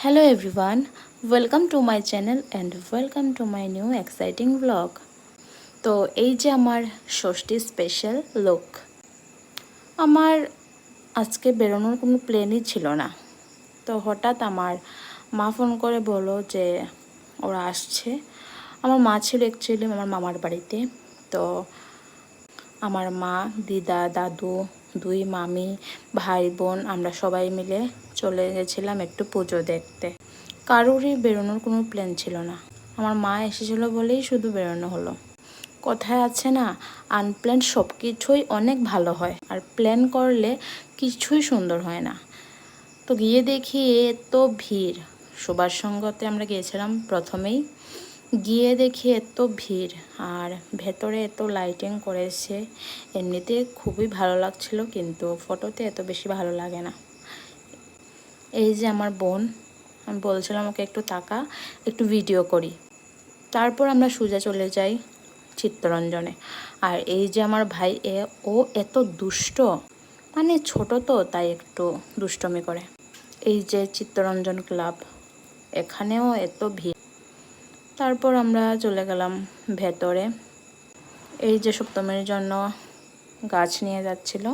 Hello everyone, welcome to my channel and welcome to my new exciting vlog. তো এই যে আমার ষষ্ঠী special look. আমার আজকে বেরোনোর কোনো প্ল্যানই ছিল না। তো হঠাৎ আমার মা ফোন করে বলল যে ওরা আসছে। আমার মা ছিল অ্যাকচুয়ালি আমার মামার বাড়িতে। তো আমার মা, দিদা, দাদু, দুই মামি, ভাই বোন আমরা সবাই মিলে চলে গেছিলাম একটু পুজো দেখতে। কারোরই বেরোনোর কোনো প্ল্যান ছিল না। আমার মা এসেছিলো বলেই শুধু বেরোনো হলো। কথায় আছে না, আনপ্ল্যান সব কিছুই অনেক ভালো হয়, আর প্ল্যান করলে কিছুই সুন্দর হয় না। তো গিয়ে দেখি এত ভিড়। সবার সঙ্গতে আমরা গিয়েছিলাম প্রথমেই। গিয়ে দেখি এত ভিড়, আর ভেতরে এত লাইটিং করেছে। এমনিতে খুবই ভালো লাগছিল, কিন্তু ফটোতে এত বেশি ভালো লাগে না। এই যে আমার বোন, আমি বলছিলাম ওকে একটু তাকা, একটু ভিডিও করি। তারপর আমরা সোজা চলে যাই চিত্তরঞ্জনে। আর এই যে আমার ভাই, ও এত দুষ্ট, মানে ছোট তো তাই একটু দুষ্টমি করে। এই যে চিত্তরঞ্জন ক্লাব, এখানেও এত ভিড়। তারপর আমরা চলে গেলাম ভেতরে। এই যে সপ্তমীর জন্য গাছ নিয়ে যাচ্ছিল,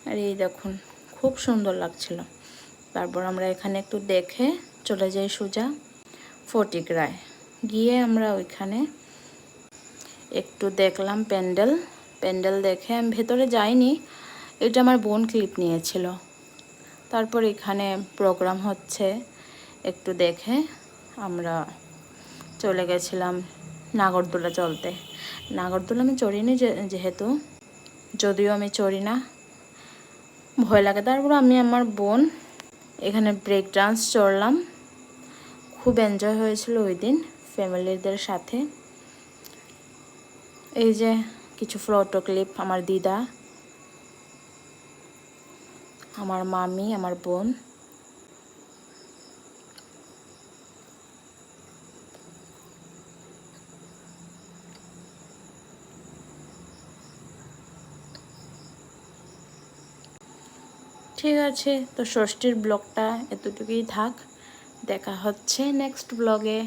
আর এই দেখুন খুব সুন্দর লাগছিল। তারপর আমরা এখানে একটু দেখে চলে যাই সোজা ফটিকরায়। গিয়ে আমরা ওইখানে একটু দেখলাম প্যান্ডেল দেখে আমি ভেতরে যাইনি, এটা আমার বোন ক্লিপ নিয়েছিল। তারপর এখানে প্রোগ্রাম হচ্ছে একটু দেখে আমরা চলে গেছিলাম নাগরদোলা চলতে। নাগরদোলা আমি চড়িনি, যেহেতু যদিও আমি চড়ি না, ভয় লাগে। তারপর আমি আমার বোন এখানে ব্রেক ডান্স চড়লাম। খুব এনজয় হয়েছিল ওই দিন ফ্যামিলিদের সাথে। এই যে কিছু ফটো ক্লিপ, আমার দিদা, আমার মামি, আমার বোন। ঠিক আছে, তো ষষ্ঠীর ব্লগটা এতটুকুই থাক। দেখা হচ্ছে নেক্সট ব্লগে।